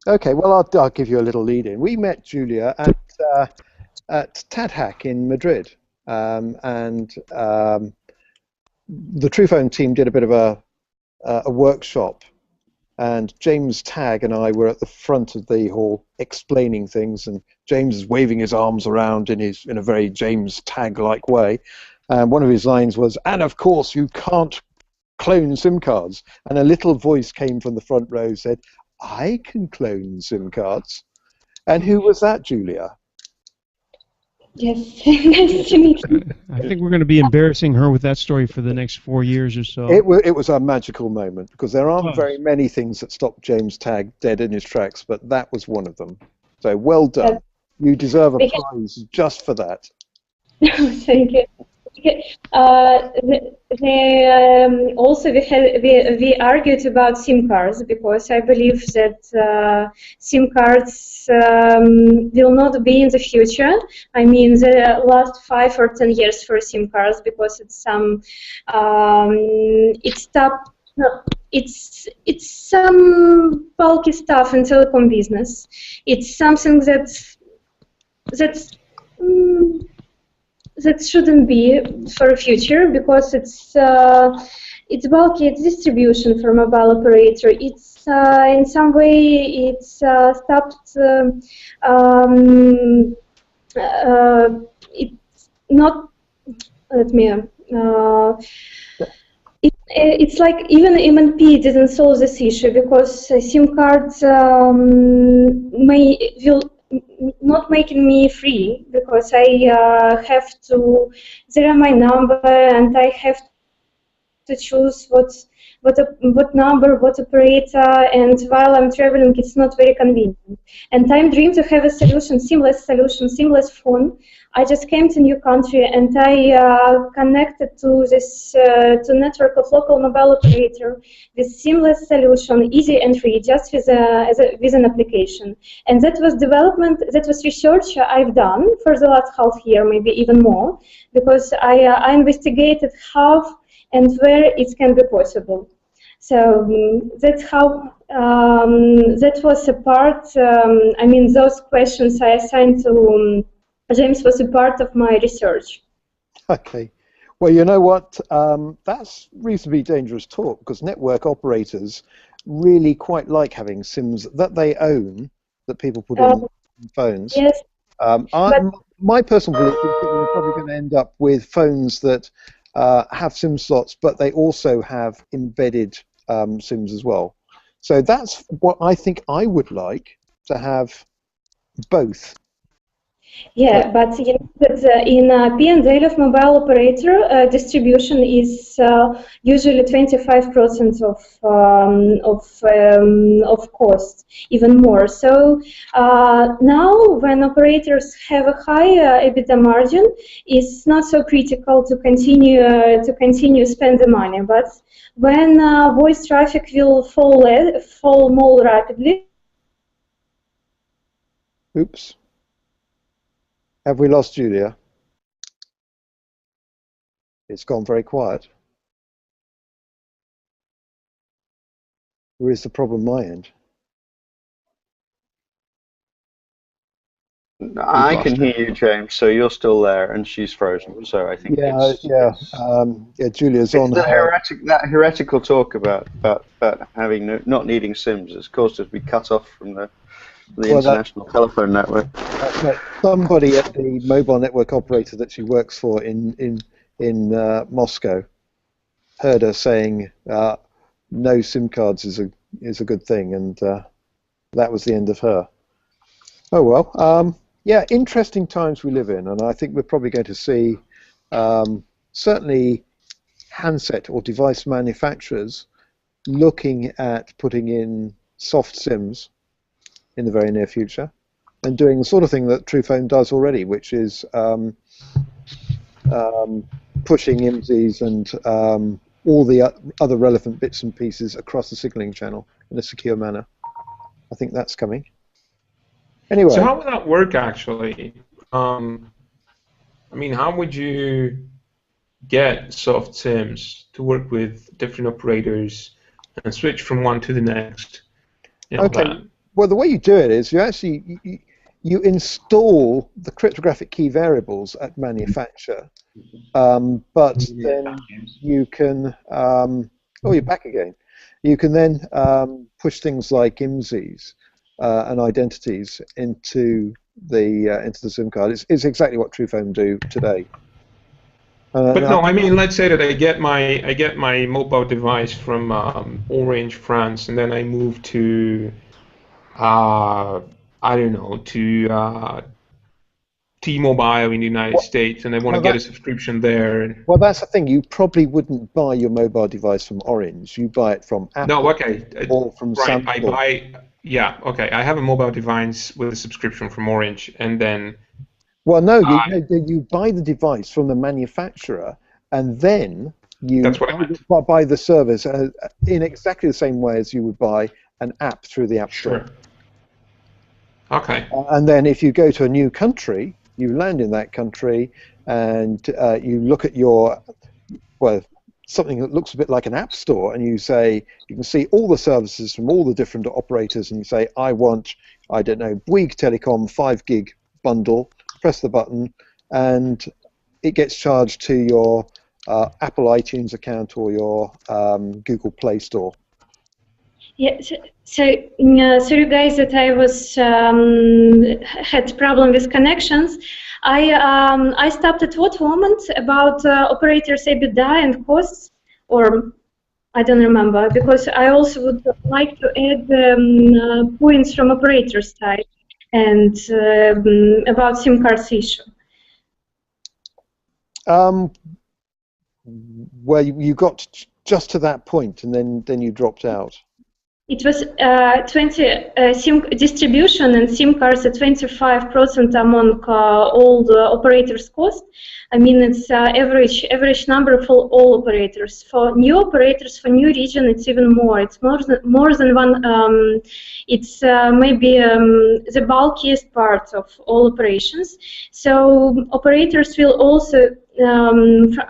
Okay, well I'll give you a little lead in. We met Julia at TADHack in Madrid, and the Truphone team did a bit of a workshop, and James Tagg and I were at the front of the hall explaining things, and James is waving his arms around in a very James Tagg-like way. One of his lines was, "And of course you can't clone SIM cards." And a little voice came from the front row, said, "I can clone SIM cards." And who was that, Julia? Yes, nice to meet you. I think we're going to be embarrassing her with that story for the next 4 years or so. It was a magical moment, because there aren't very many things that stop James Tagg dead in his tracks, but that was one of them. So well done. You deserve a prize just for that. Thank you. Also, we argued about SIM cards, because I believe that SIM cards will not be in the future. I mean, the last 5 or 10 years for SIM cards, because it's it's some bulky stuff in telecom business. It's something that shouldn't be for the future, because it's bulky. It's distribution for mobile operator. It's in some way it's stopped. It's not. Let me. It's like even MNP didn't solve this issue, because SIM cards will not making me free, because I have to zero my number, and I have to choose what number, what operator, and while I'm traveling, it's not very convenient. And I dream to have a seamless phone. I just came to new country, and I connected to this to network of local mobile operator with seamless solution, easy and free, just with an application. And that was development, that was research I've done for the last half year, maybe even more, because I investigated how and where it can be possible. So that's how that was a part. I mean, those questions I assigned to James was a part of my research. Okay. Well, you know what? That's reasonably dangerous talk, because network operators really quite like having SIMs that they own, that people put in phones. Yes. My personal belief is that we're probably going to end up with phones that have SIM slots, but they also have embedded SIMs as well. So that's what I think I would like, to have both. Yeah, but you know that in P&L of mobile operator, distribution is usually 25% of cost, even more. So now, when operators have a high EBITDA margin, it's not so critical to continue spend the money. But when voice traffic will fall more rapidly. Oops. Have we lost Julia? It's gone very quiet. Where is the problem my end? I can hear you, James. So you're still there, and she's frozen. So I think Yeah, Julia's on her. That heretical talk about having not needing SIMs has caused us to be cut off from the international telephone network. Somebody at the mobile network operator that she works for in Moscow heard her saying no SIM cards is a good thing, and that was the end of her. Oh well, yeah, interesting times we live in, and I think we're probably going to see certainly handset or device manufacturers looking at putting in soft SIMs in the very near future, and doing the sort of thing that Truphone does already, which is pushing IMSIs and all the other relevant bits and pieces across the signaling channel in a secure manner. I think that's coming. Anyway. So how would that work actually? I mean, how would you get soft SIMs to work with different operators and switch from one to the next? Okay. Well, the way you do it is you actually you install the cryptographic key variables at manufacture, but then you can oh, you're back again. You can then push things like IMSIs and identities into the SIM card. It's exactly what Truphone do today. But no, I mean, let's say that I get my mobile device from Orange France, and then I move to I don't know, to T-Mobile in the United States, and I want to get a subscription there. Well, that's the thing. You probably wouldn't buy your mobile device from Orange. You buy it from Apple. No, okay. Or from Right, Samsung. Yeah, okay. I have a mobile device with a subscription from Orange, and then... Well, no, you buy the device from the manufacturer, and then you buy the service in exactly the same way as you would buy an app through the App Store. Okay. And then if you go to a new country, you land in that country, and you look at your, well, something that looks a bit like an app store, and you say, you can see all the services from all the different operators, and you say, I want, I don't know, Bouygues Telecom 5 gig bundle, press the button, and it gets charged to your Apple iTunes account or your Google Play Store. Yeah, sorry guys that I was had problem with connections. I stopped at what moment about operators EBITDA and costs, or I don't remember, because I also would like to add points from operator side and about SIM cards issue. Well, you got just to that point, and then you dropped out. It was 20 SIM distribution and SIM cards at 25% among all the operators' cost. I mean, it's average number for all operators. For new operators, for new region, it's even more. It's more than one. It's maybe the bulkiest part of all operations. So operators will also,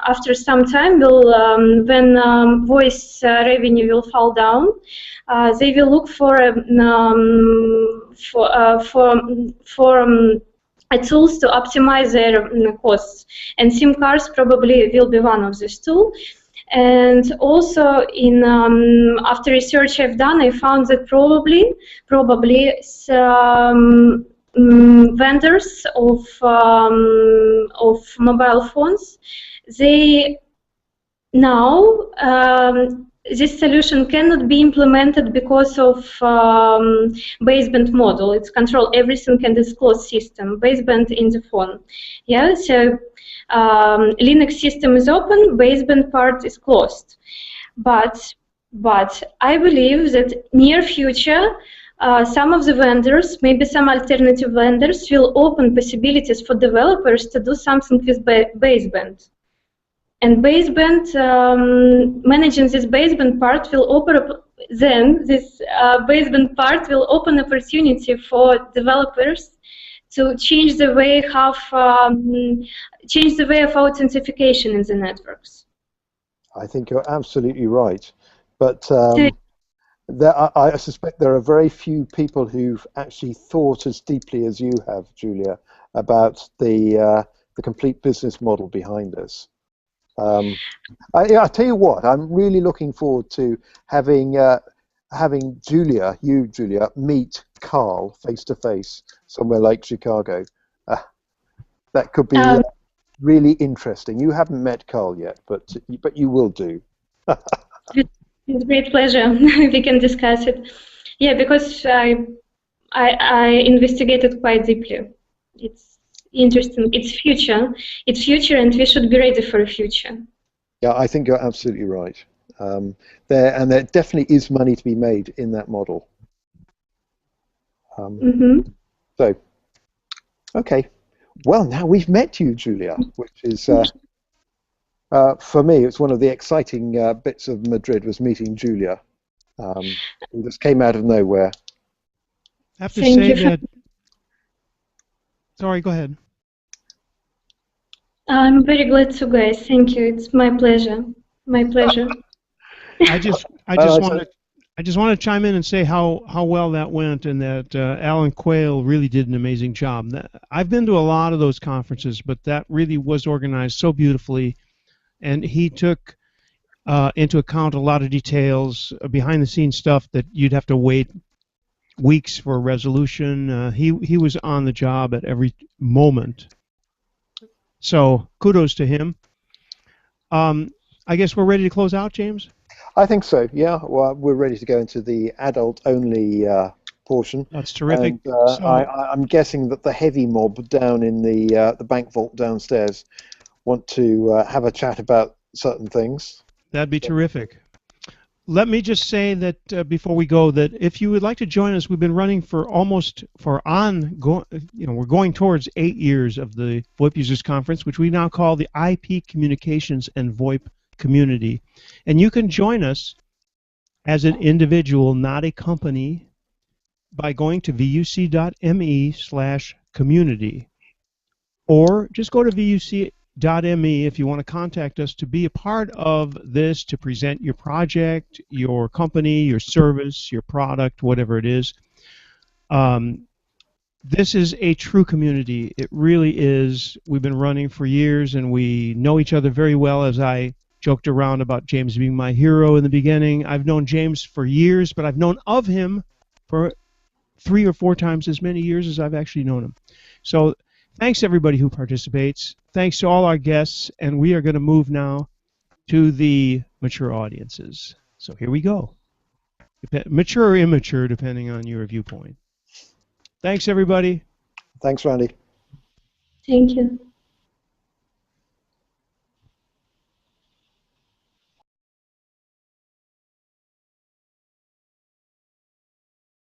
after some time, will when voice revenue will fall down. They will look for tools to optimize their costs, and SIM cards probably will be one of these tools. And also, in after research I've done, I found that probably some vendors of mobile phones, they now this solution cannot be implemented because of baseband model. It's control everything and it's closed system, baseband in the phone. Yeah, so Linux system is open, baseband part is closed. But I believe that near future, some of the vendors, maybe some alternative vendors, will open possibilities for developers to do something with baseband. And baseband, managing this baseband part will open. Then this baseband part will open opportunity for developers to change the way of authentication in the networks. I think you're absolutely right, but I suspect there are very few people who've actually thought as deeply as you have, Julia, about the complete business model behind this. I tell you what, I'm really looking forward to having Julia, meet Carl face to face somewhere like Chicago. That could be really interesting. You haven't met Carl yet, but you will do. With great pleasure. We can discuss it. Yeah, because I investigated quite deeply. It's interesting. It's future, and we should be ready for the future. Yeah, I think you're absolutely right. There definitely is money to be made in that model. So, okay. Well, now we've met you, Julia, which is, for me, it's one of the exciting bits of Madrid was meeting Julia. Who just came out of nowhere. I have to say that... Sorry, go ahead. I'm very glad to, guys. Thank you. It's my pleasure. My pleasure. I just want to chime in and say how well that went, and that Alan Quayle really did an amazing job. I've been to a lot of those conferences, but that really was organized so beautifully, and he took into account a lot of details, behind-the-scenes stuff that you'd have to wait weeks for a resolution. He was on the job at every moment. So kudos to him. I guess we're ready to close out, James? I think so, yeah. Well, we're ready to go into the adult-only portion. That's terrific. And, I'm guessing that the heavy mob down in the bank vault downstairs want to have a chat about certain things. That'd be terrific. Let me just say that before we go, that if you would like to join us, we've been running we're going towards 8 years of the VoIP Users Conference, which we now call the IP Communications and VoIP Community. And you can join us as an individual, not a company, by going to vuc.me/community. Or just go to vuc.me if you want to contact us to be a part of this, to present your project, your company, your service, your product, whatever it is. This is a true community. It really is. We've been running for years, and we know each other very well. As I joked around about James being my hero in the beginning, I've known James for years, but I've known of him for 3 or 4 times as many years as I've actually known him. So thanks everybody who participates. Thanks to all our guests, and we are going to move now to the mature audiences. So here we go. Mature or immature, depending on your viewpoint. Thanks, everybody. Thanks, Randy. Thank you.